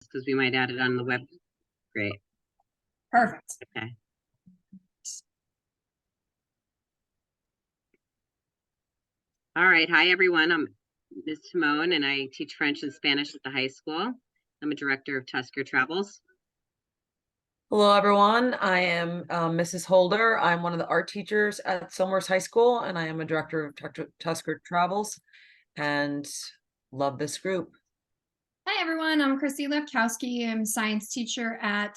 because we might add it on the web. Great. Perfect. Okay. All right. Hi, everyone. I'm Ms. Timone, and I teach French and Spanish at the high school. I'm a director of Tusker Travels. Hello, everyone. I am Mrs. Holder. I'm one of the art teachers at Somers High School, and I am a director of Tusker Travels, and love this group. Hi, everyone. I'm Christy Lefkowski. I'm a science teacher at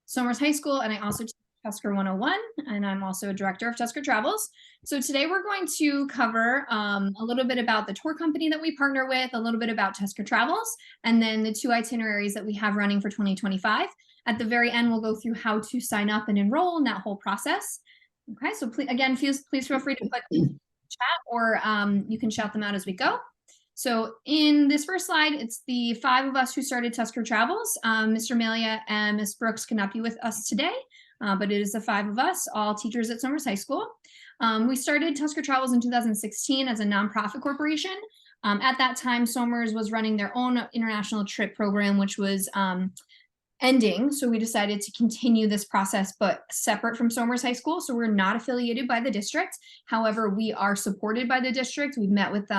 Somers High School, and I also teach Tusker 101, and I'm also a director of Tusker Travels. So today we're going to cover a little bit about the tour company that we partner with, a little bit about Tusker Travels, and then the 2 itineraries that we have running for 2025. At the very end, we'll go through how to sign up and enroll in that whole process. Okay, so please feel free to put in the chat, or you can shout them out as we go. So in this first slide, it's the 5 of us who started Tusker Travels. Mr. Malia and Ms. Brooks cannot be with us today, but it is the 5 of us, all teachers at Somers High School. We started Tusker Travels in 2016 as a nonprofit corporation. At that time, Somers was running their own international trip program, which was ending. So we decided to continue this process, but separate from Somers High School. So we're not affiliated by the district. However, we are supported by the district. We've met with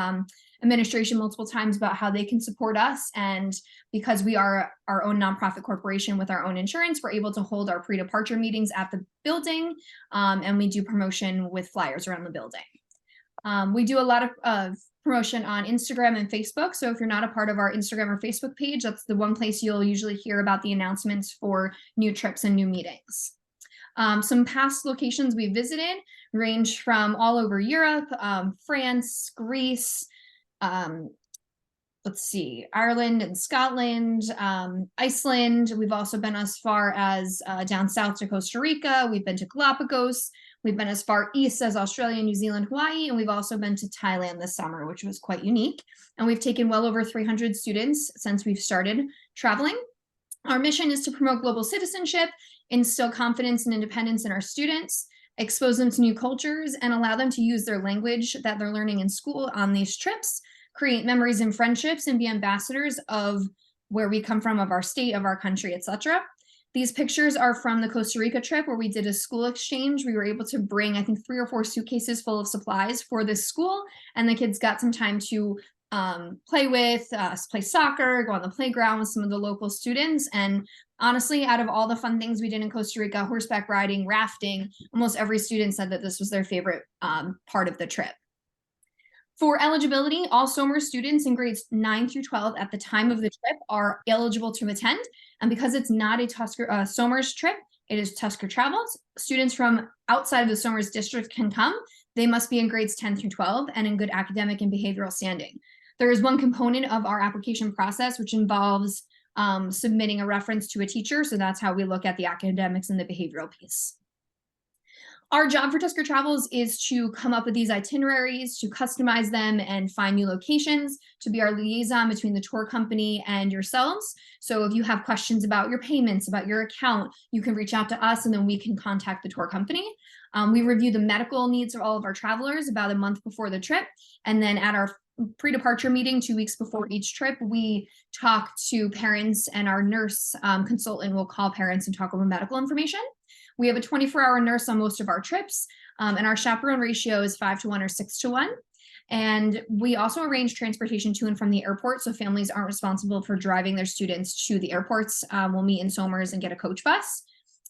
administration multiple times about how they can support us. And because we are our own nonprofit corporation with our own insurance, we're able to hold our pre-departure meetings at the building. And we do promotion with flyers around the building. We do a lot of promotion on Instagram and Facebook. So if you're not a part of our Instagram or Facebook page, that's the one place you'll usually hear about the announcements for new trips and new meetings. Some past locations we visited range from all over Europe, France, Greece, let's see, Ireland and Scotland, Iceland. We've also been as far as down south to Costa Rica. We've been to Galapagos. We've been as far east as Australia, New Zealand, Hawaii, and we've also been to Thailand this summer, which was quite unique. And we've taken well over 300 students since we've started traveling. Our mission is to promote global citizenship, instill confidence and independence in our students, expose them to new cultures, and allow them to use their language that they're learning in school on these trips, create memories and friendships, and be ambassadors of where we come from, of our state, of our country, etc. These pictures are from the Costa Rica trip where we did a school exchange. We were able to bring, I think, 3 or 4 suitcases full of supplies for this school, and the kids got some time to play with, play soccer, go on the playground with some of the local students. And honestly, out of all the fun things we did in Costa Rica, horseback riding, rafting, almost every student said that this was their favorite part of the trip. For eligibility, all Somers students in grades 9 through 12 at the time of the trip are eligible to attend. And because it's not a Somers trip, it is Tusker Travels. Students from outside of the Somers district can come. They must be in grades 10 through 12 and in good academic and behavioral standing. There is one component of our application process which involves submitting a reference to a teacher. So that's how we look at the academics and the behavioral piece. Our job for Tusker Travels is to come up with these itineraries, to customize them and find new locations, to be our liaison between the tour company and yourselves. So if you have questions about your payments, about your account, you can reach out to us and then we can contact the tour company. We review the medical needs of all of our travelers about a month before the trip. And then at our pre-departure meeting 2 weeks before each trip, we talk to parents, and our nurse consultant will call parents and talk over medical information. We have a 24-hour nurse on most of our trips, and our chaperone ratio is 5 to 1 or 6 to 1. And we also arrange transportation to and from the airport, so families aren't responsible for driving their students to the airports. We'll meet in Somers and get a coach bus.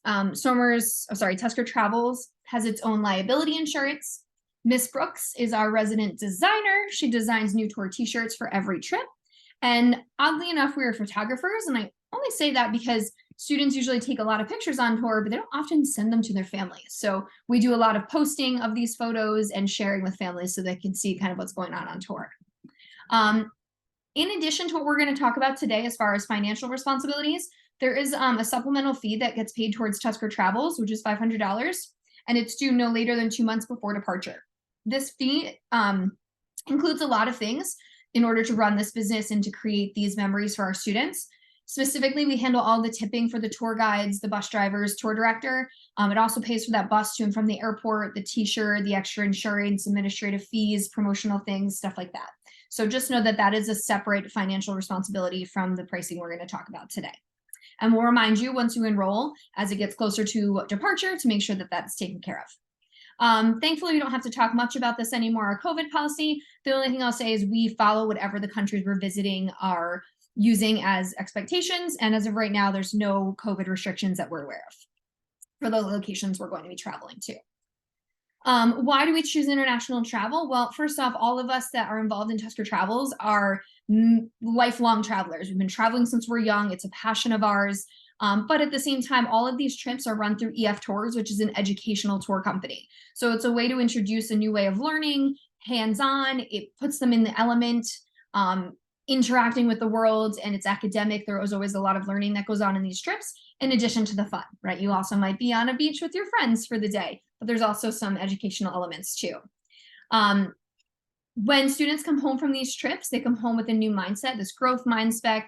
Tusker Travels has its own liability insurance. Miss Brooks is our resident designer. She designs new tour t-shirts for every trip. And oddly enough, we are photographers, and I only say that because students usually take a lot of pictures on tour, but they don't often send them to their families. So we do a lot of posting of these photos and sharing with families so they can see kind of what's going on tour. In addition to what we're going to talk about today as far as financial responsibilities, there is a supplemental fee that gets paid towards Tusker Travels, which is $500, and it's due no later than 2 months before departure. This fee includes a lot of things in order to run this business and to create these memories for our students. Specifically, we handle all the tipping for the tour guides, the bus drivers, tour director. It also pays for that bus to and from the airport, the t-shirt, the extra insurance, administrative fees, promotional things, stuff like that. So just know that that is a separate financial responsibility from the pricing we're going to talk about today. And we'll remind you once you enroll as it gets closer to departure to make sure that that's taken care of. Thankfully, we don't have to talk much about this anymore, our COVID policy. The only thing I'll say is we follow whatever the countries we're visiting are using as expectations. And as of right now, there's no COVID restrictions that we're aware of for the locations we're going to be traveling to. Why do we choose international travel? Well, first off, all of us that are involved in Tusker Travels are lifelong travelers. We've been traveling since we're young. It's a passion of ours. But at the same time, all of these trips are run through EF Tours, which is an educational tour company. So it's a way to introduce a new way of learning, hands-on. It puts them in the element, interacting with the world, and it's academic. There is always a lot of learning that goes on in these trips, in addition to the fun, right? You also might be on a beach with your friends for the day, but there's also some educational elements too. When students come home from these trips, they come home with a new mindset, this growth mindset,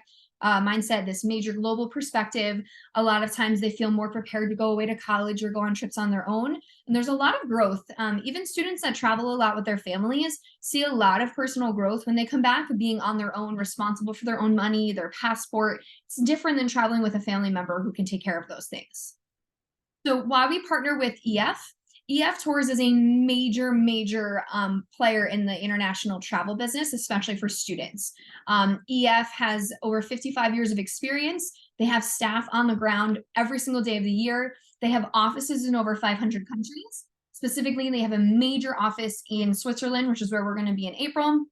this major global perspective. A lot of times they feel more prepared to go away to college or go on trips on their own. And there's a lot of growth. Even students that travel a lot with their families see a lot of personal growth when they come back, being on their own, responsible for their own money, their passport. It's different than traveling with a family member who can take care of those things. So why we partner with EF Tours is a major player in the international travel business, especially for students. EF has over 55 years of experience. They have staff on the ground every single day of the year. They have offices in over 500 countries. Specifically, they have a major office in Switzerland, which is where we're going to be in April,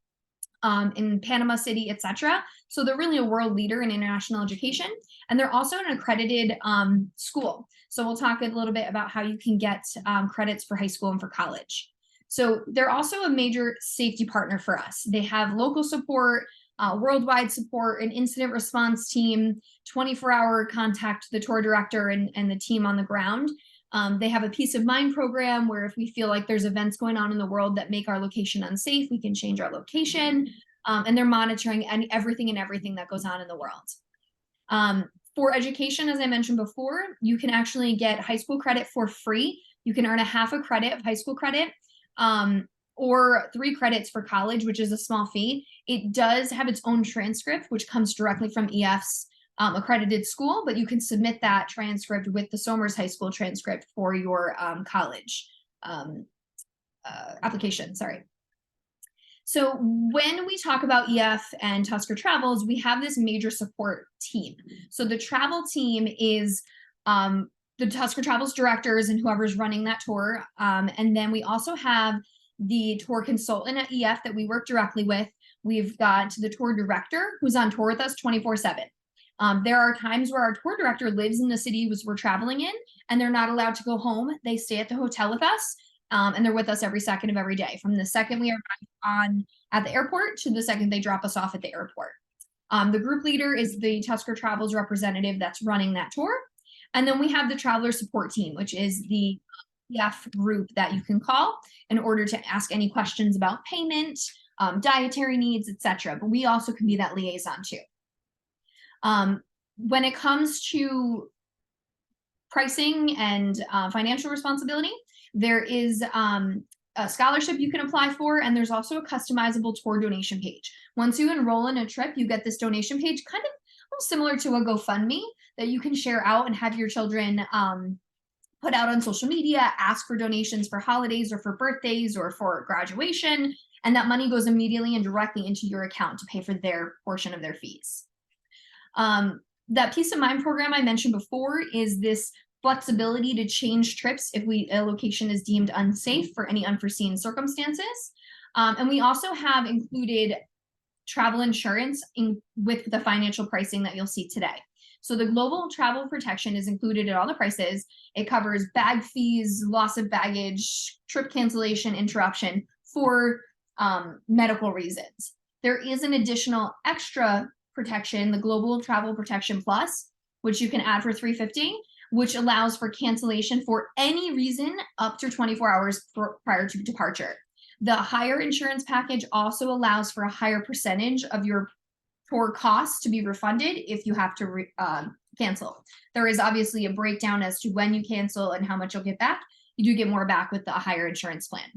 in Panama City, etc. So they're really a world leader in international education. And they're also an accredited school. So we'll talk a little bit about how you can get credits for high school and for college. So they're also a major safety partner for us. They have local support, worldwide support, an incident response team, 24-hour contact the tour director and the team on the ground. They have a peace of mind program where if we feel like there's events going on in the world that make our location unsafe, we can change our location. And they're monitoring everything that goes on in the world. For education, as I mentioned before, you can actually get high school credit for free. You can earn a half a credit of high school credit, or 3 credits for college, which is a small fee. It does have its own transcript, which comes directly from EF's accredited school, but you can submit that transcript with the Somers High School transcript for your college application, sorry. So when we talk about EF and Tusker Travels, we have this major support team. So the travel team is the Tusker Travels directors and whoever's running that tour. And then we also have the tour consultant at EF that we work directly with. We've got the tour director who's on tour with us 24/7. There are times where our tour director lives in the city we're traveling in, and they're not allowed to go home. They stay at the hotel with us. And they're with us every second of every day, from the second we arrive at the airport to the second they drop us off at the airport. The group leader is the Tusker Travels representative that's running that tour. And then we have the traveler support team, which is the EF group that you can call in order to ask any questions about payment, dietary needs, etc. But we also can be that liaison too. When it comes to pricing and financial responsibility, there is a scholarship you can apply for, and there's also a customizable tour donation page. Once you enroll in a trip, you get this donation page, kind of similar to a GoFundMe, that you can share out and have your children put out on social media, ask for donations for holidays or for birthdays or for graduation, and that money goes immediately and directly into your account to pay for their portion of their fees. That peace of mind program I mentioned before is this flexibility to change trips if a location is deemed unsafe for any unforeseen circumstances. And we also have included travel insurance with the financial pricing that you'll see today. So the global travel protection is included in all the prices. It covers bag fees, loss of baggage, trip cancellation, interruption for medical reasons. There is an additional extra protection, the Global Travel Protection Plus, which you can add for $350, which allows for cancellation for any reason up to 24 hours prior to departure. The higher insurance package also allows for a higher percentage of your tour costs to be refunded if you have to cancel. There is obviously a breakdown as to when you cancel and how much you'll get back. You do get more back with the higher insurance plan.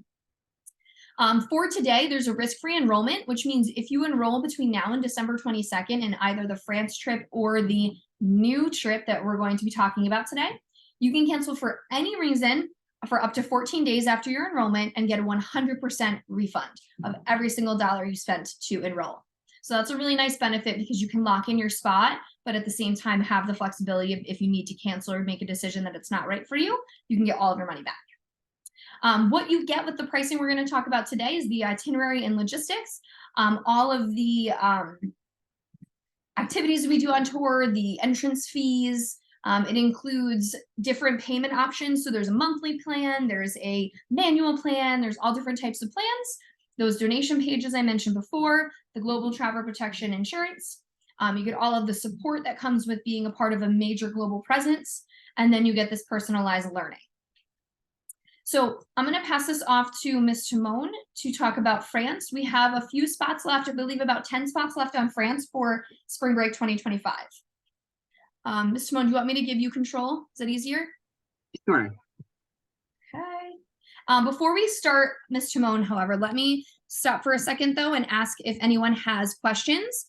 For today, there's a risk-free enrollment, which means if you enroll between now and December 22nd in either the France trip or the new trip that we're going to be talking about today, you can cancel for any reason for up to 14 days after your enrollment and get a 100% refund of every single dollar you spent to enroll. So that's a really nice benefit because you can lock in your spot, but at the same time have the flexibility of if you need to cancel or make a decision that it's not right for you, you can get all of your money back. What you get with the pricing we're going to talk about today is the itinerary and logistics. All of the activities we do on tour, the entrance fees. It includes different payment options. So there's a monthly plan, there's a manual plan, there's all different types of plans. Those donation pages I mentioned before, the global travel protection insurance. You get all of the support that comes with being a part of a major global presence, and then you get this personalized learning. So I'm going to pass this off to Ms. Timon to talk about France. We have a few spots left, I believe about 10 spots left on France for spring break 2025. Ms. Timon, do you want me to give you control? Is that easier? Sure. Okay. Before we start, Ms. Timon, however, let me stop for a second though and ask if anyone has questions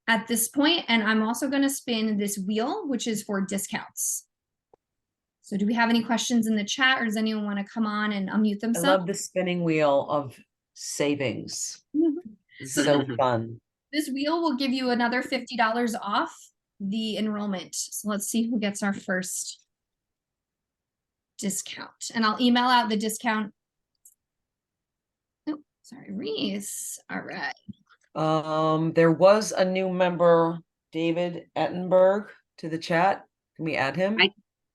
at this point. And I'm also going to spin this wheel, which is for discounts. So do we have any questions in the chat, or does anyone want to come on and unmute I themselves? love the spinning wheel of savings. So fun. This wheel will give you another $50 off the enrollment. So let's see who gets our first discount. And I'll email out the discount. Oh, sorry, Reese. All right. There was a new member, David Ettenberg, to the chat. Can we add him?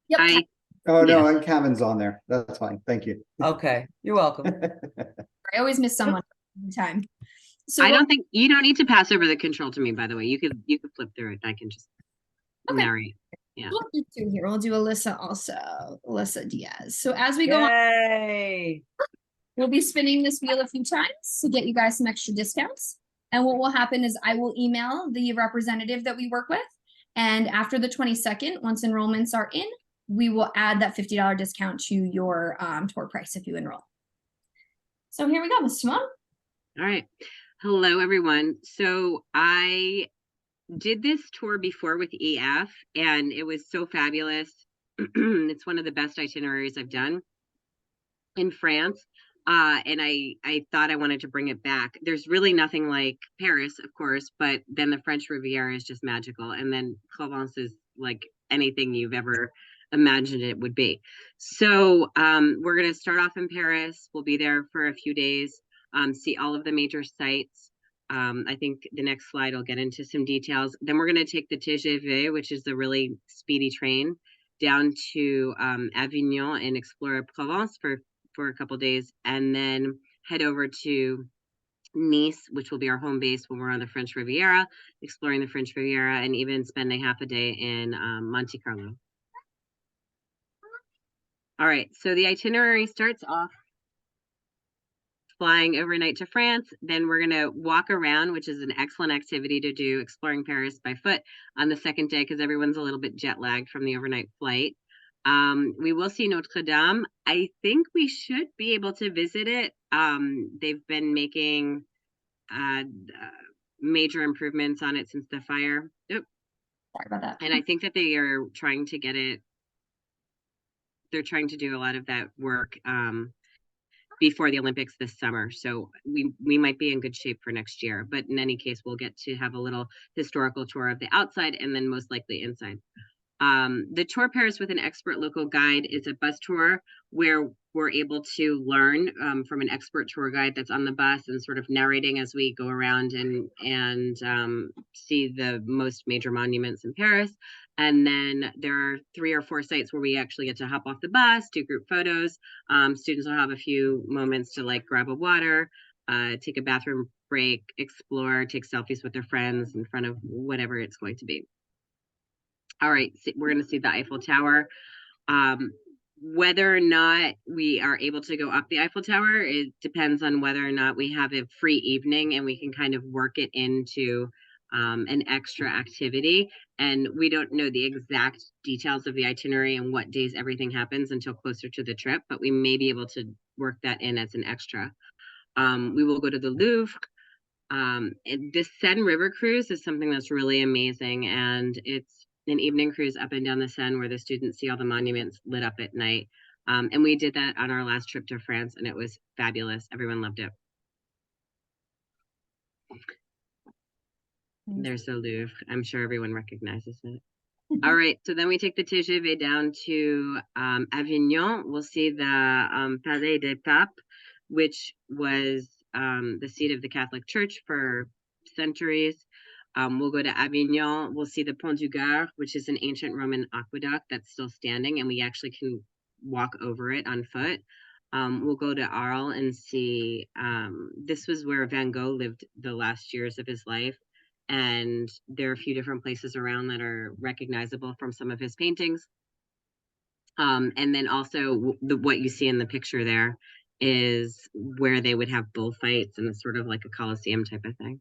Yep. Oh, no, Yes. and Kevin's on there. That's fine. Thank you. Okay, you're welcome. I always miss someone every time. So I don't think you don't need to pass over the control to me, by the way. You could flip through it. I can just narrate. Yeah. we'll do two here. We'll do Alyssa also. Alyssa Diaz. So as we go on, Yay! we'll be spinning this wheel a few times to get you guys some extra discounts. And what will happen is I will email the representative that we work with. And after the 22nd, once enrollments are in, we will add that $50 discount to your tour price if you enroll. So here we go, Ms. Simone. All right. Hello, everyone. So I did this tour before with EF, and it was so fabulous. It's one of the best itineraries I've done in France. And I thought I wanted to bring it back. There's really nothing like Paris, of course, but then the French Riviera is just magical. And then Provence is like anything you've ever imagined it would be. So we're going to start off in Paris. We'll be there for a few days, see all of the major sites. I think the next slide will get into some details. Then we're going to take the TGV, which is the really speedy train, down to Avignon and explore Provence for a couple days, and then head over to Nice, which will be our home base when we're on the French Riviera, exploring the French Riviera, and even spending half a day in Monte Carlo. All right, so the itinerary starts off flying overnight to France. Then we're going to walk around, which is an excellent activity to do, exploring Paris by foot on the second day because everyone's a little bit jet lagged from the overnight flight. We will see Notre Dame. I think we should be able to visit it. They've been making major improvements on it since the fire. Oops. Sorry about that. And I think that they are trying to get it. They're trying to do a lot of that work before the Olympics this summer. So we might be in good shape for next year. But in any case, we'll get to have a little historical tour of the outside and then most likely inside. The tour pairs with an expert local guide is a bus tour where we're able to learn from an expert tour guide that's on the bus and sort of narrating as we go around and see the most major monuments in Paris. And then there are 3 or 4 sites where we actually get to hop off the bus, do group photos. Students will have a few moments to like grab a water, take a bathroom break, explore, take selfies with their friends in front of whatever it's going to be. All right, so we're going to see the Eiffel Tower. Whether or not we are able to go up the Eiffel Tower, it depends on whether or not we have a free evening and we can kind of work it into an extra activity. And we don't know the exact details of the itinerary and what days everything happens until closer to the trip, but we may be able to work that in as an extra. We will go to the Louvre. And the Seine River cruise is something that's really amazing, and it's an evening cruise up and down the Seine where the students see all the monuments lit up at night. And we did that on our last trip to France, and it was fabulous. Everyone loved it. There's the Louvre. I'm sure everyone recognizes it. All right, so then we take the TGV down to Avignon. We'll see the Palais des Papes, which was the seat of the Catholic Church for centuries. We'll go to Avignon. We'll see the Pont du Gard, which is an ancient Roman aqueduct that's still standing, and we actually can walk over it on foot. We'll go to Arles and see, this was where Van Gogh lived the last years of his life. And there are a few different places around that are recognizable from some of his paintings. And then also what you see in the picture there is where they would have bullfights, and it's sort of like a Colosseum type of thing.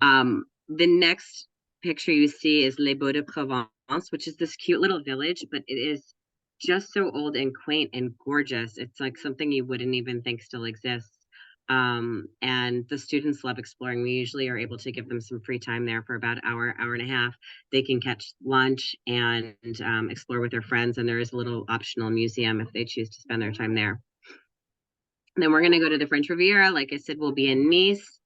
The next picture you see is Les Baux de Provence, which is this cute little village, but it is just so old and quaint and gorgeous. It's like something you wouldn't even think still exists. And the students love exploring. We usually are able to give them some free time there for about an hour, hour and a half. They can catch lunch and explore with their friends, and there is a little optional museum if they choose to spend their time there. Then we're going to go to the French Riviera. Like I said, we'll be in Nice.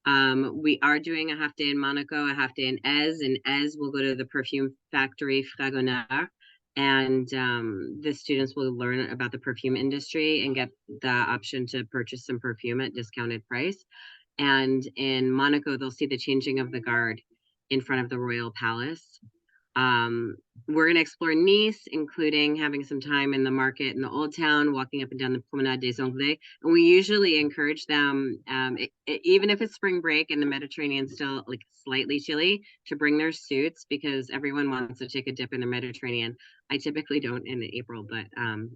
We are doing a half day in Monaco, a half day in Aise. In Aise, we'll go to the perfume factory Fragonard, and the students will learn about the perfume industry and get the option to purchase some perfume at discounted price. And in Monaco, they'll see the changing of the guard in front of the royal palace. We're going to explore Nice, including having some time in the market in the old town, walking up and down the Promenade des Anglais. And we usually encourage them, even if it's spring break and the Mediterranean's still like slightly chilly, to bring their suits, because everyone wants to take a dip in the Mediterranean. I typically don't in April, but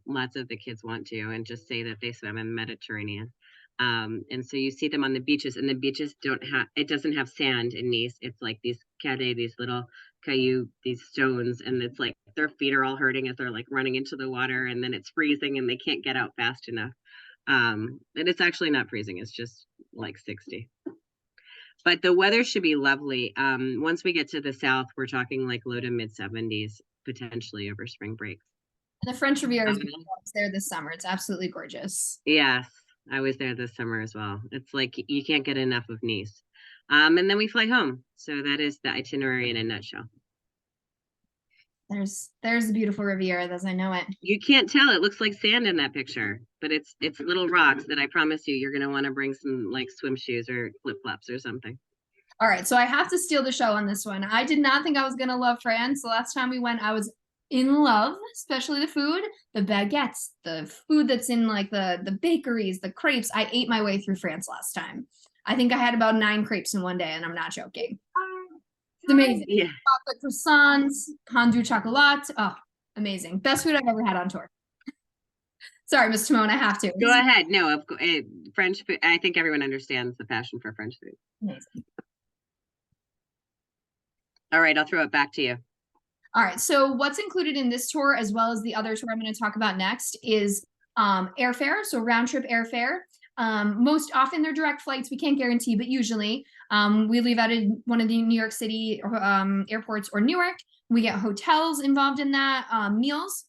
lots of the kids want to, and just say that they swim in the Mediterranean. And so you see them on the beaches, and the beaches it doesn't have sand in Nice. It's like these carrés, these little cailloux, these stones, and it's like their feet are all hurting as they're like running into the water, and then it's freezing and they can't get out fast enough. And it's actually not freezing, it's just like 60. But the weather should be lovely. Once we get to the south, we're talking like low to mid 70s, potentially over spring break. The French Riviera is there this summer. It's absolutely gorgeous. Yes, I was there this summer as well. It's like you can't get enough of Nice. And then we fly home. So that is the itinerary in a nutshell. There's the beautiful Riviera as I know it. You can't tell. It looks like sand in that picture, but it's little rocks that I promise you're going to want to bring some like swim shoes or flip-flops or something. All right, so I have to steal the show on this one. I did not think I was going to love France. The last time we went, I was in love, especially the food, the baguettes, the food that's in like the bakeries, the crepes. I ate my way through France last time. I think I had about 9 crepes in one day, and I'm not joking. It's amazing. Yeah. Chocolate croissants, pain du chocolat. Oh, amazing. Best food I've ever had on tour. Sorry, Ms. Timone, I have to. Go ahead. No, of course, French food. I think everyone understands the passion for French food. Amazing. All right, I'll throw it back to you. All right, so what's included in this tour, as well as the other tour I'm going to talk about next, is airfare, so round trip airfare. Most often they're direct flights. We can't guarantee, but usually we leave out of one of the New York City airports or Newark. We get hotels involved in that, meals.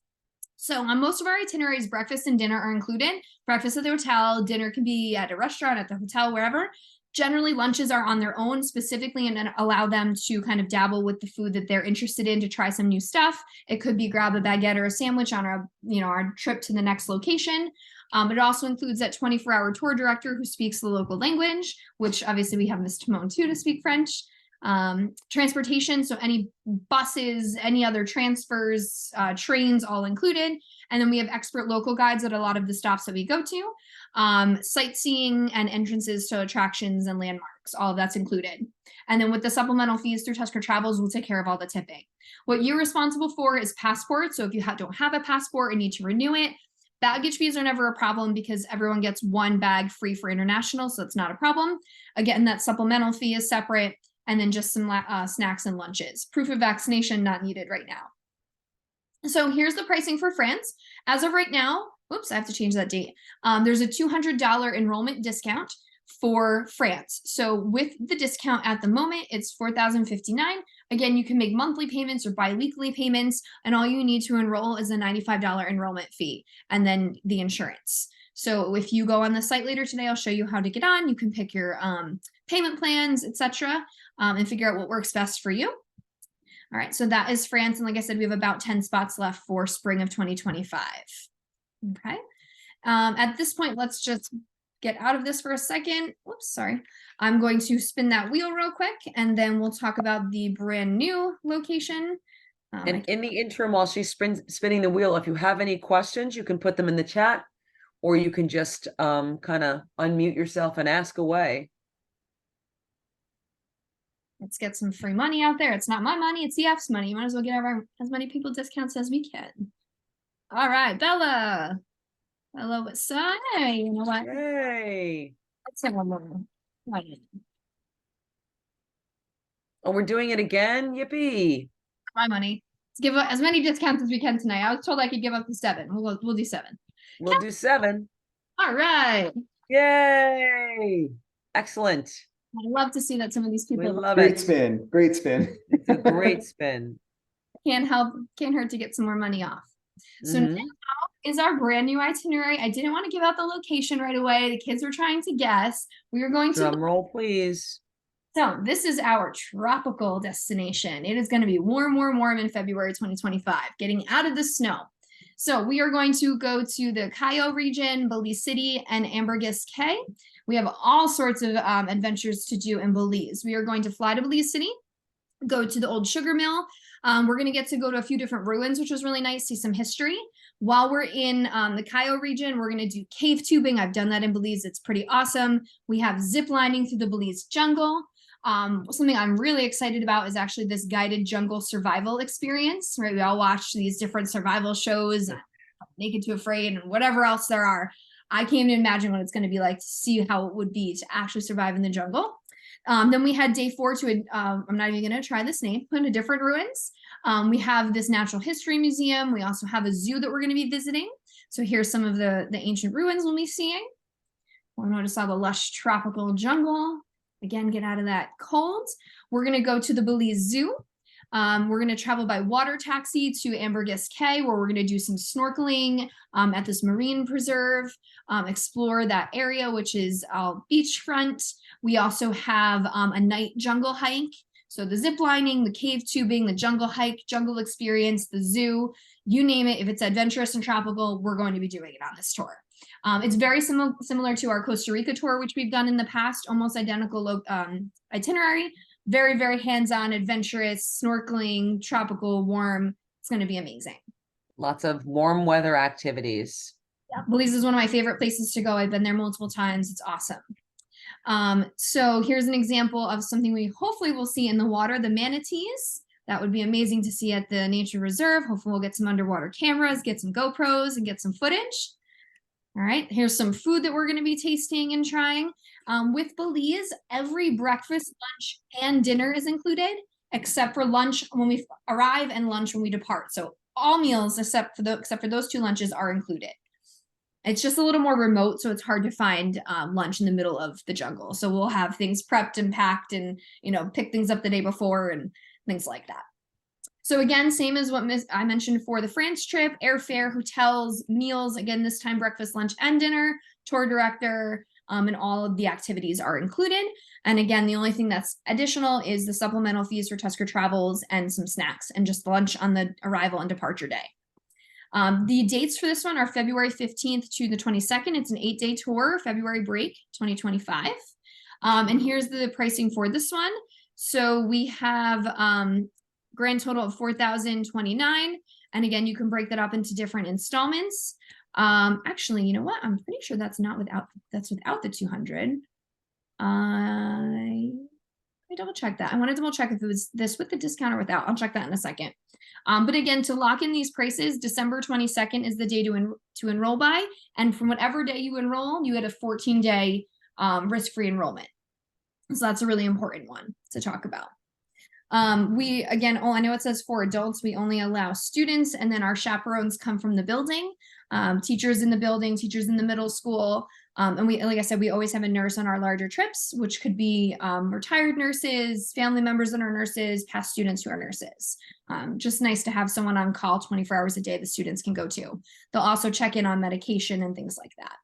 So on most of our itineraries, breakfast and dinner are included. Breakfast at the hotel, dinner can be at a restaurant, at the hotel, wherever. Generally, lunches are on their own specifically, and allow them to kind of dabble with the food that they're interested in to try some new stuff. It could be grab a baguette or a sandwich on our trip to the next location. It also includes that 24-hour tour director who speaks the local language, which obviously we have Ms. Timone too to speak French. Transportation, so any buses, any other transfers, trains, all included. And then we have expert local guides at a lot of the stops that we go to. Sightseeing and entrances to attractions and landmarks, all of that's included. And then with the supplemental fees through Tusker Travels, we'll take care of all the tipping. What you're responsible for is passport. So if you don't have a passport and need to renew it, baggage fees are never a problem because everyone gets one bag free for international, so it's not a problem. Again, that supplemental fee is separate, and then just some snacks and lunches. Proof of vaccination not needed right now. So here's the pricing for France. As of right now, oops, I have to change that date. There's a $200 enrollment discount, for France. So with the discount at the moment, it's $4,059. Again, you can make monthly payments or bi-weekly payments, and all you need to enroll is a $95 enrollment fee and then the insurance. So if you go on the site later today, I'll show you how to get on. You can pick your payment plans, etc., and figure out what works best for you. All right, so that is France. And like I said, we have about 10 spots left for spring of 2025. Okay. At this point, let's just get out of this for a second. Whoops, sorry. I'm going to spin that wheel real quick, and then we'll talk about the brand new location. And in the interim, while she's spinning the wheel, if you have any questions, you can put them in the chat, or you can just kind of unmute yourself and ask away. Let's get some free money out there. It's not my money, it's EF's money. You might as well get as many people discounts as we can. All right, Bella. Hello, what's up? Hey, you know what? Yay. Let's have one more. Oh, we're doing it again? Yippee. My money. Let's give as many discounts as we can tonight. I was told I could give up to 7. We'll do 7. We'll do 7. All right. Yay. Excellent. I love to see that some of these We people love Great it. spin. Great spin. It's a great spin. can't hurt to get some more money off. So now is our brand new itinerary. I didn't want to give out the location right away. The kids were trying to guess. We are going to Drum roll, please. So this is our tropical destination. It is going to be warm, warm, warm in February 2025, getting out of the snow. So we are going to go to the Cayo region, Belize City, and Ambergris Caye. We have all sorts of adventures to do in Belize. We are going to fly to Belize City, go to the old sugar mill. We're going to get to go to a few different ruins, which was really nice, see some history. While we're in the Cayo region, we're going to do cave tubing. I've done that in Belize. It's pretty awesome. We have zip lining through the Belize jungle. Something I'm really excited about is actually this guided jungle survival experience, right? We all watch these different survival shows, Naked to Afraid and whatever else there are. I can't even imagine what it's going to be like to see how it would be to actually survive in the jungle. Then we had day 4 to, I'm not even going to try this name, into different ruins. We have this natural history museum. We also have a zoo that we're going to be visiting. So here's some of the ancient ruins we'll be seeing. We'll notice all the lush tropical jungle. Again, get out of that cold. We're going to go to the Belize Zoo. We're going to travel by water taxi to Ambergris Caye, where we're going to do some snorkeling at this marine preserve, explore that area, which is beachfront. We also have a night jungle hike. So the zip lining, the cave tubing, the jungle hike, jungle experience, the zoo, you name it. If it's adventurous and tropical, we're going to be doing it on this tour. It's very similar to our Costa Rica tour, which we've done in the past, almost identical itinerary. Very, very hands-on, adventurous, snorkeling, tropical, warm. It's going to be amazing. Lots of warm weather activities. Yeah, Belize is one of my favorite places to go. I've been there multiple times. It's awesome. So here's an example of something we hopefully will see in the water, the manatees. That would be amazing to see at the nature reserve. Hopefully we'll get some underwater cameras, get some GoPros, and get some footage. All right, here's some food that we're going to be tasting and trying. With Belize, every breakfast, lunch, and dinner is included, except for lunch when we arrive and lunch when we depart. So all meals except for those 2 lunches are included. It's just a little more remote, so it's hard to find lunch in the middle of the jungle. So we'll have things prepped and packed, and pick things up the day before and things like that. So again, same as what I mentioned for the France trip: airfare, hotels, meals. Again, this time breakfast, lunch, and dinner. Tour director, and all of the activities are included. And again, the only thing that's additional is the supplemental fees for Tusker Travels and some snacks, and just lunch on the arrival and departure day. The dates for this one are February 15th to the 22nd. It's an 8-day tour, February break 2025. And here's the pricing for this one. So we have grand total of $4,029. And again, you can break that up into different installments. Actually, you know what? I'm pretty sure that's without the 200. I double check that. I want to double check if it was this with the discount or without. I'll check that in a second. But again, to lock in these prices, December 22nd is the day to enroll by. And from whatever day you enroll, you get a 14-day risk-free enrollment. So that's a really important one to talk about. We, again, I know it says for adults, we only allow students, and then our chaperones come from the building, teachers in the building, teachers in the middle school, And we, like I said, we always have a nurse on our larger trips, which could be retired nurses, family members that are nurses, past students who are nurses. Just nice to have someone on call 24 hours a day the students can go to. They'll also check in on medication and things like that.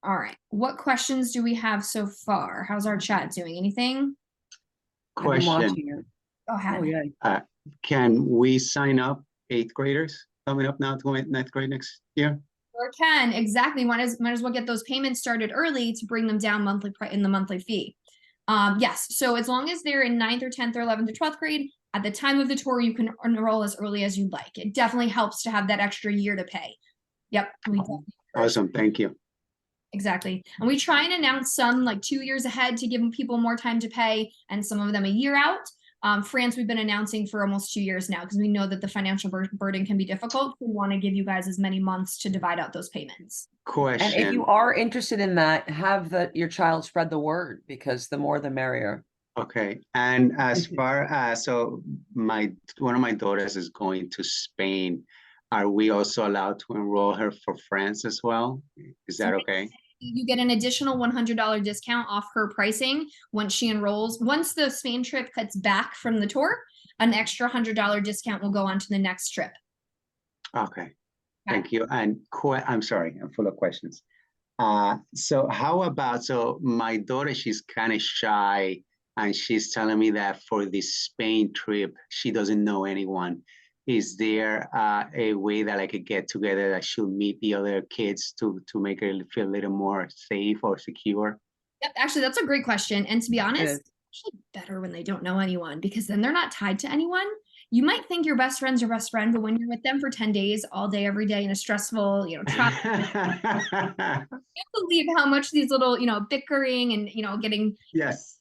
All right, what questions do we have so far? How's our chat doing? Anything? I've been Question, watching it. Go ahead. Oh, yeah. can we sign up 8th graders coming up now to go in 9th grade next year? Or can, exactly. Might as well get those payments started early to bring them down in the monthly fee. Yes, so as long as they're in 9th or 10th or 11th or 12th grade, at the time of the tour, you can enroll as early as you'd like. It definitely helps to have that extra year to pay. Yep. We definitely encourage Awesome, thank you. Exactly. And we try and announce some like 2 years ahead to give people more time to pay, and some of them a year out. France, we've been announcing for almost 2 years now because we know that the financial burden can be difficult. We want to give you guys as many months to divide out those payments. And if you Question, are interested in that, have your child spread the word, because the more the merrier. okay, and as far as, so one of my daughters is going to Spain. Are we also allowed to enroll her for France as well? Is that okay? You get an additional $100 discount off her pricing once she enrolls. Once the Spain trip cuts back from the tour, an extra $100 discount will go on to the next trip. Okay, thank you. And I'm sorry, I'm full of questions. So how about, so my daughter, she's kind of shy, and she's telling me that for this Spain trip, she doesn't know anyone. Is there a way that I could get together that she'll meet the other kids to make her feel a little more safe or secure? Yep, actually, that's a great question. And to be honest, is. it's actually better when they don't know anyone, because then they're not tied to anyone. You might think your best friend's your best friend, but when you're with them for 10 days, all day, every day in a stressful, travel, you can't believe how much these little, bickering and, getting Yes.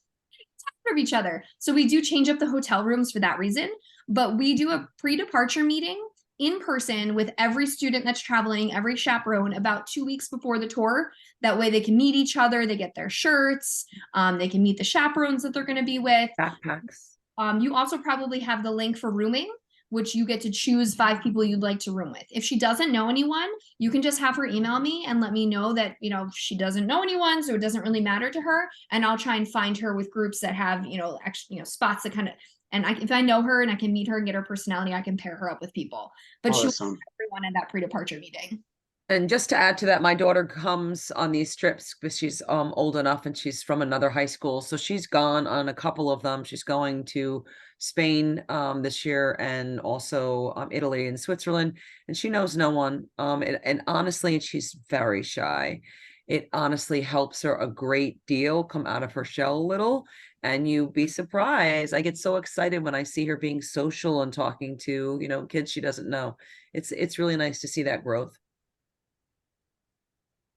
of each other. So we do change up the hotel rooms for that reason, but we do a pre-departure meeting in person with every student that's traveling, every chaperone, about 2 weeks before the tour. That way they can meet each other, they get their shirts, they can meet the chaperones that they're going to be with. Backpacks. You also probably have the link for rooming, which you get to choose 5 people you'd like to room with. If she doesn't know anyone, you can just have her email me and let me know that, she doesn't know anyone, so it doesn't really matter to her. And I'll try and find her with groups that have, actually, spots that kind of, and if I know her and I can meet her and get her personality, I can pair her up with people. But she Awesome. wants everyone in that pre-departure meeting. And just to add to that, my daughter comes on these trips because she's old enough, and she's from another high school. So she's gone on a couple of them. She's going to Spain this year, and also Italy and Switzerland, and she knows no one. And honestly, she's very shy. It honestly helps her a great deal come out of her shell a little. And you'd be surprised. I get so excited when I see her being social and talking to, kids she doesn't know. It's really nice to see that growth.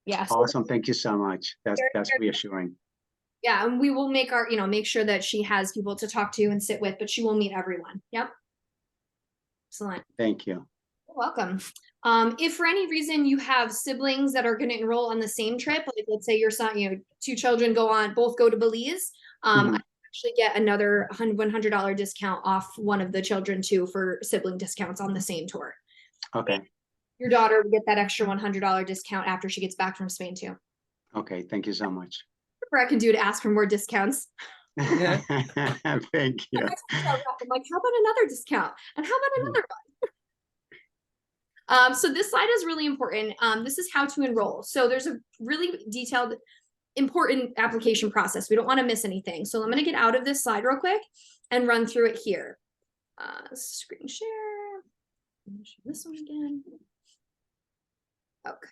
Yeah. So Awesome. Thank you so much. That's reassuring. yeah, and we will make make sure that she has people to talk to and sit with, but she will meet everyone. Yep. Excellent. Thank you. You're welcome. If for any reason you have siblings that are going to enroll on the same trip, like let's say your son, 2 children both go to Belize, Mhm. I actually get another $100 discount off one of the children too for sibling discounts on the same tour. Okay. Your daughter will get that extra $100 discount after she gets back from Spain too. Okay. Thank you so much. Whatever I can do to ask for more discounts. Thank you. I'm like, how about another discount? And how about another one? So this slide is really important. This is how to enroll. So there's a really detailed, important application process. We don't want to miss anything. So I'm going to get out of this slide real quick and run through it here. Screen share. Show this one again. Okay.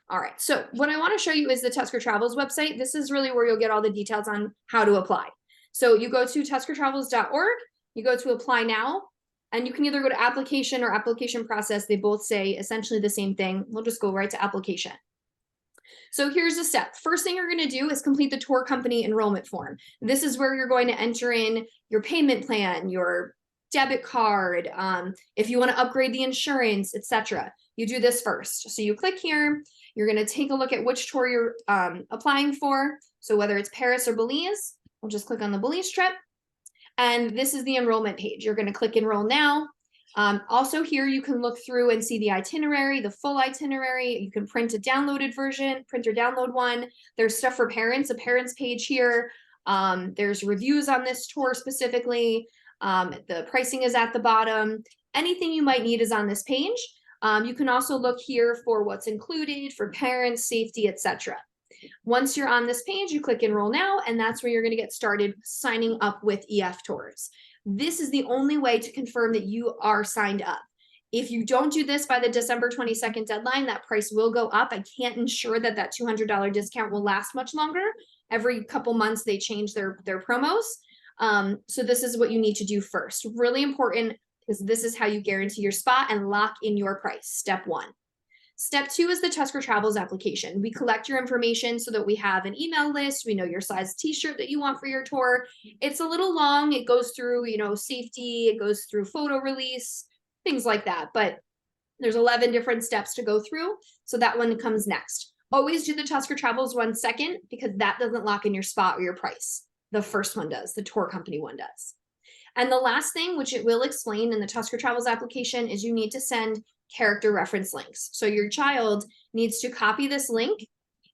All right. So what I want to show you is the Tusker Travels website. This is really where you'll get all the details on how to apply. So you go to tuskertravels.org, you go to apply now, and you can either go to application or application process. They both say essentially the same thing. We'll just go right to application. So here's the step. First thing you're going to do is complete the tour company enrollment form. This is where you're going to enter in your payment plan, your debit card, if you want to upgrade the insurance, etc. You do this first. So you click here, you're going to take a look at which tour you're applying for. So whether it's Paris or Belize, we'll just click on the Belize trip. And this is the enrollment page. You're going to click enroll now. Also here, you can look through and see the itinerary, the full itinerary. You can print a downloaded version, print or download one. There's stuff for parents, a parents page here. There's reviews on this tour specifically. The pricing is at the bottom. Anything you might need is on this page. You can also look here for what's included for parents, safety, etc. Once you're on this page, you click enroll now, and that's where you're going to get started signing up with EF Tours. This is the only way to confirm that you are signed up. If you don't do this by the December 22nd deadline, that price will go up. I can't ensure that that $200 discount will last much longer. Every couple months, they change their promos. So this is what you need to do first. Really important, because this is how you guarantee your spot and lock in your price. Step 1. Step 2 is the Tusker Travels application. We collect your information so that we have an email list. We know your size t-shirt that you want for your tour. It's a little long. It goes through, safety. It goes through photo release, things like that. But there's 11 different steps to go through. So that one comes next. Always do the Tusker Travels one second, because that doesn't lock in your spot or your price. The first one does. The tour company one does. And the last thing, which it will explain in the Tusker Travels application, is you need to send character reference links. So your child needs to copy this link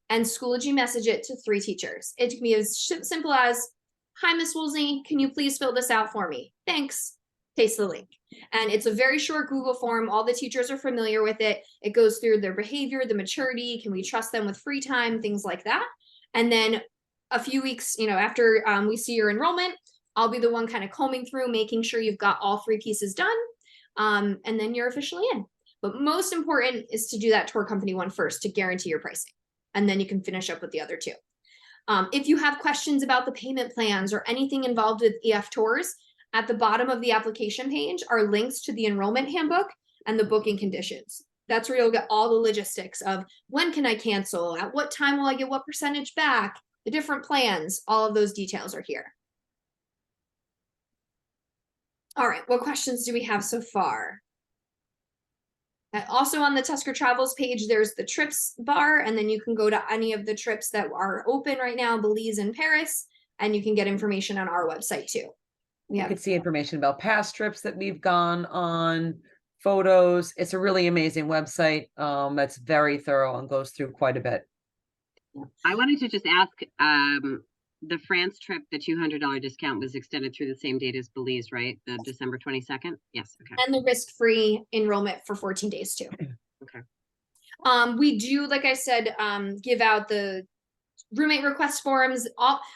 and Schoology message it to 3 teachers. It can be as simple as, "Hi, Miss Woolsey, can you please fill this out for me? Thanks." Paste the link. And it's a very short Google form. All the teachers are familiar with it. It goes through their behavior, the maturity, can we trust them with free time, things like that. And then a few weeks, after we see your enrollment, I'll be the one kind of combing through, making sure you've got all 3 pieces done. And then you're officially in. But most important is to do that tour company one first to guarantee your pricing. And then you can finish up with the other 2. If you have questions about the payment plans or anything involved with EF Tours, at the bottom of the application page are links to the enrollment handbook and the booking conditions. That's where you'll get all the logistics of when can I cancel, at what time will I get what percentage back, the different plans, all of those details are here. All right, what questions do we have so far? Also on the Tusker Travels page, there's the trips bar, and then you can go to any of the trips that are open right now, Belize and Paris, and you can get information on our website too. You can see information about past trips that we've gone on, photos. It's a really amazing website that's very thorough and goes through quite a bit. I wanted to just ask, the France trip, the $200 discount was extended through the same date as Belize, right? The December 22nd? Yes, okay. And the risk-free enrollment for 14 days too. Okay. We do, like I said, give out the roommate request forms.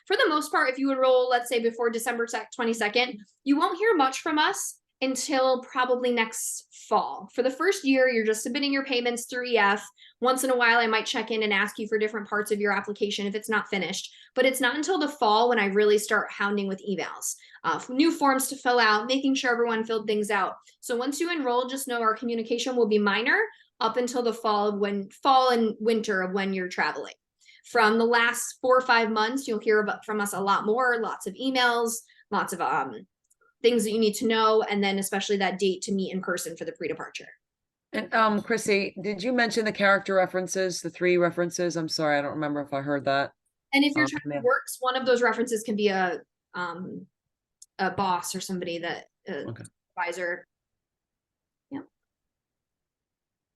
For the most part, if you enroll, let's say before December 22nd, you won't hear much from us until probably next fall. For the first year, you're just submitting your payments through EF. Once in a while, I might check in and ask you for different parts of your application if it's not finished, but it's not until the fall when I really start hounding with emails, new forms to fill out, making sure everyone filled things out. So once you enroll, just know our communication will be minor up until the fall and winter of when you're traveling. From the last 4 or 5 months, you'll hear from us a lot more, lots of emails, lots of things that you need to know, and then especially that date to meet in person for the pre-departure. And Chrissy, did you mention the character references, the 3 references? I'm sorry, I don't remember if I heard that. And if your child works, one of those references can be a boss or somebody that advisor. Yeah.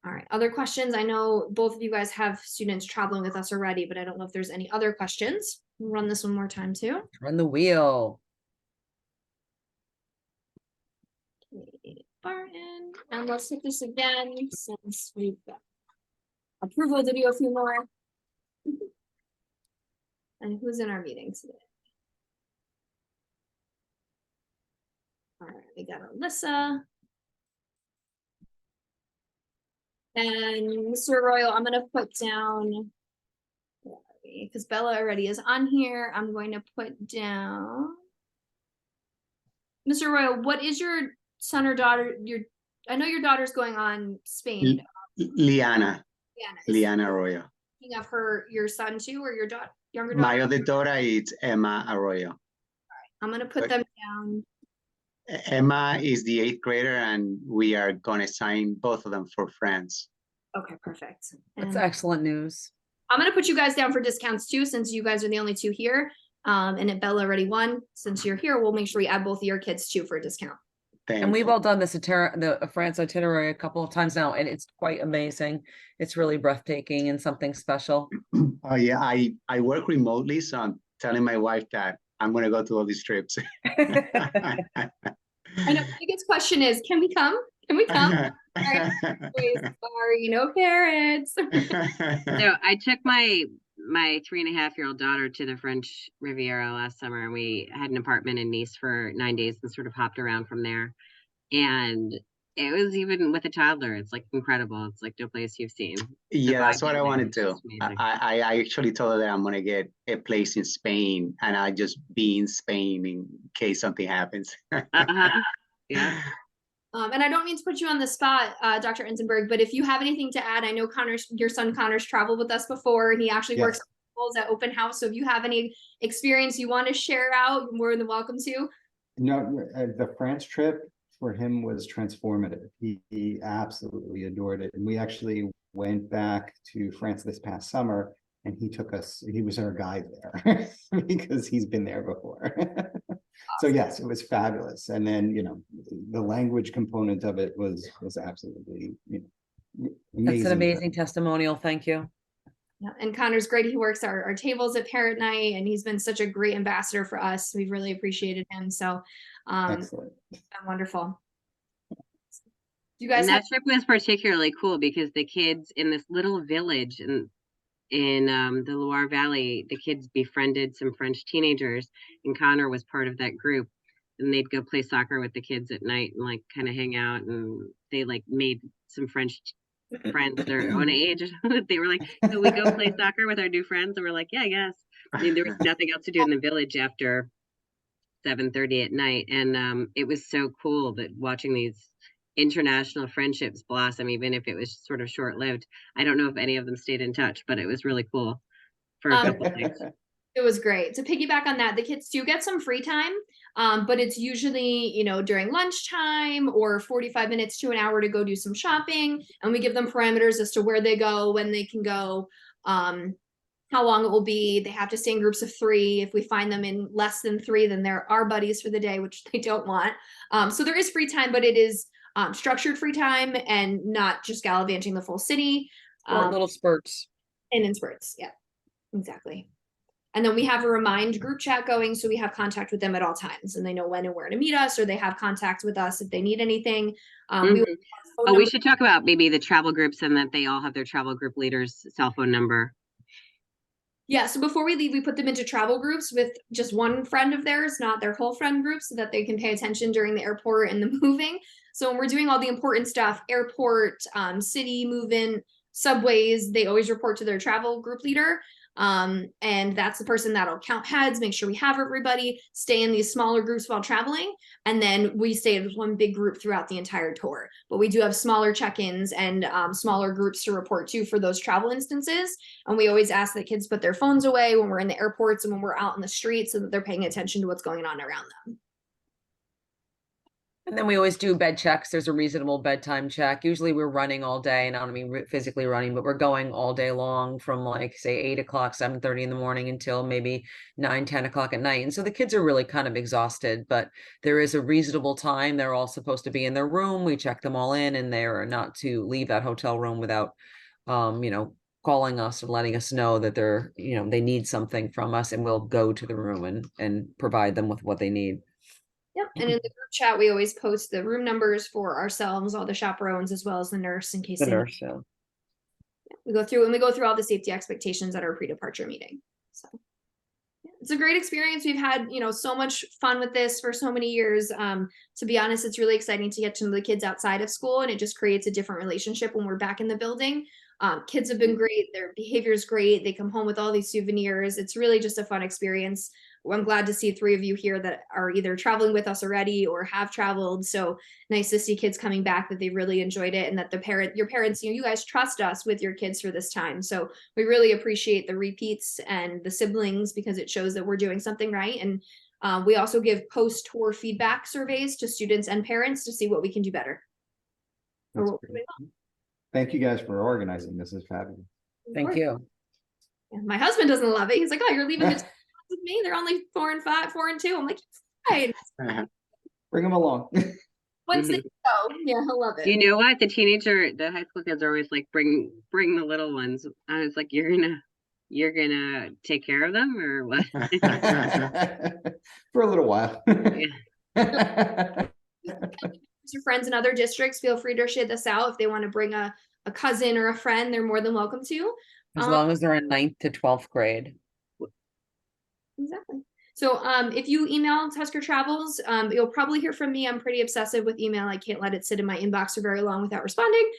All right. Other questions? I know both of you guys have students traveling with us already, but I don't know if there's any other questions. We'll run this one more time too. Run the wheel. Okay, Barton, and let's hit this again since we've got approval to do a few more. And who's in our meeting today? All right, we got Alyssa. And Mr. Royal, I'm gonna put down, because Bella already is on here, I'm going to put down. Mr. Royal, what is your son or daughter? I know your daughter's going on Spain. Liana Arroyo. Thinking of your son too, or your younger daughter? My other daughter is Emma Arroyo. All right, I'm gonna put them down. Emma is the 8th grader, and we are gonna sign both of them for France. Okay, perfect. That's excellent news. I'm gonna put you guys down for discounts too, since you guys are the only 2 here. And if Bella already won, since you're here, we'll make sure we add both of your kids too for a discount. And Thank we've you. all done this the France itinerary a couple of times now, and it's quite amazing. It's really breathtaking and something special. Oh yeah, I work remotely, so I'm telling my wife that I'm gonna go to all these trips. I know the biggest question is, can we come? Can we come? Sorry, no parents. So I took my 3.5-year-old daughter to the French Riviera last summer, and we had an apartment in Nice for 9 days and sort of hopped around from there. And it was, even with a toddler, it's like incredible. It's like no place you've seen. Yeah, that's what I Surviving there wanted was to. just amazing. I actually told her that I'm gonna get a place in Spain, and I just be in Spain in case something happens. Uh-huh. Yeah. And I don't mean to put you on the spot, Dr. Enzenberg, but if you have anything to add, I know your son Connor's traveled with us before, and he actually works at open house. So if you have any experience you want to share out, you're more than welcome to. No, the France trip for him was transformative. He absolutely adored it. And we actually went back to France this past summer, and he was our guide there because he's been there before. So yes, it was fabulous. And then, the language component of it was absolutely, amazing. That's an amazing testimonial. Thank you. Yeah, and Connor's great. He works our tables at Parent Night, and he's been such a great ambassador for us. We've really appreciated him. So Excellent. wonderful. You guys And have that trip was particularly cool because the kids in this little village in the Loire Valley, the kids befriended some French teenagers, and Connor was part of that group. And they'd go play soccer with the kids at night and like kind of hang out. And they like made some French friends their own age. They were like, "So we go play soccer with our new friends?" And we're like, "Yeah, I guess." I mean, there was nothing else to do in the village after 7:30 at night, and it was so cool that watching these international friendships blossom, even if it was sort of short-lived. I don't know if any of them stayed in touch, but it was really cool for a couple of days. It was great. To piggyback on that, the kids do get some free time, but it's usually, during lunchtime or 45 minutes to an hour to go do some shopping. And we give them parameters as to where they go, when they can go, how long it will be. They have to stay in groups of 3. If we find them in less than 3, then they're our buddies for the day, which they don't want. So there is free time, but it is structured free time and not just gallivanting the full city. Or little spurts. And in spurts. Yeah, exactly. And then we have a Remind group chat going, so we have contact with them at all times, and they know when and where to meet us, or they have contact with us if they need anything. We should talk about maybe the travel groups and that they all have their travel group leader's cell phone number. Yeah, so before we leave, we put them into travel groups with just one friend of theirs, not their whole friend group, so that they can pay attention during the airport and the moving. So when we're doing all the important stuff, airport, city, moving, subways, they always report to their travel group leader. And that's the person that'll count heads, make sure we have everybody, stay in these smaller groups while traveling. And then we stay as one big group throughout the entire tour. But we do have smaller check-ins and smaller groups to report to for those travel instances. And we always ask the kids put their phones away when we're in the airports and when we're out in the streets, so that they're paying attention to what's going on around them. And then we always do bed checks. There's a reasonable bedtime check. Usually we're running all day, and I don't mean physically running, but we're going all day long from like say 8 o'clock, 7:30 in the morning until maybe 9, 10 o'clock at night. And so the kids are really kind of exhausted, but there is a reasonable time. They're all supposed to be in their room. We check them all in, and they're not to leave that hotel room without, calling us and letting us know that they're, they need something from us, and we'll go to the room and provide them with what they need. Yep. And in the group chat, we always post the room numbers for ourselves, all the chaperones, as well as the nurse in case we go through all the safety expectations at our pre-departure meeting. So it's a great experience. We've had, so much fun with this for so many years. To be honest, it's really exciting to get to know the kids outside of school, and it just creates a different relationship when we're back in the building. Kids have been great. Their behavior is great. They come home with all these souvenirs. It's really just a fun experience. I'm glad to see 3 of you here that are either traveling with us already or have traveled. So nice to see kids coming back, that they really enjoyed it, and that your parents, you guys trust us with your kids for this time. So we really appreciate the repeats and the siblings, because it shows that we're doing something right. And we also give post-tour feedback surveys to students and parents to see what we can do better. Thank you guys for organizing. This is fabulous. Thank you. My husband doesn't love it. He's like, "Oh, you're leaving the with me? They're only 4 and 2." I'm like, "Fine." Bring them along. Once they go, yeah, he'll love it. You know what? The high school kids are always like, bring the little ones. I was like, you're gonna take care of them or what? For a little while. Yeah. Your friends in other districts, feel free to share this out. If they want to bring a cousin or a friend, they're more than welcome to. As long as they're in 9th to 12th grade. Exactly. So if you email Tusker Travels, you'll probably hear from me. I'm pretty obsessive with email. I can't let it sit in my inbox for very long without responding.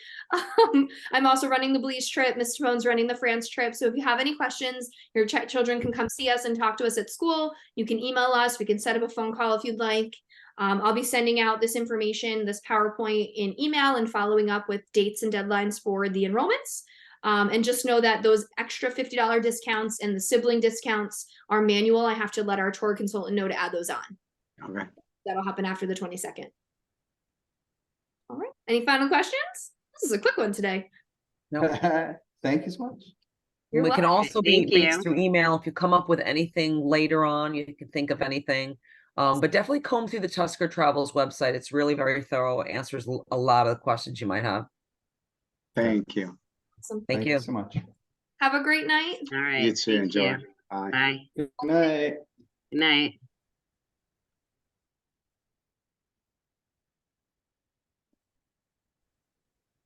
I'm also running the Belize trip. Mr. Bone's running the France trip. So if you have any questions, your children can come see us and talk to us at school. You can email us. We can set up a phone call if you'd like. I'll be sending out this information, this PowerPoint in email and following up with dates and deadlines for the enrollments. And just know that those extra $50 discounts and the sibling discounts are manual. I have to let our tour consultant know to add those on. Okay. That'll happen after the 22nd. All right. Any final questions? This is a quick one today. Thank you so much. You're We can welcome. also be Thank reached you. through email if you come up with anything later on, you can think of anything. But definitely comb through the Tusker Travels website. It's really very thorough. It answers a lot of the questions you might have. Thank you. Awesome. Thank you. so much. Have a great night. All right. You too. Thank Enjoy. you. Bye. Bye. Good night. Good night.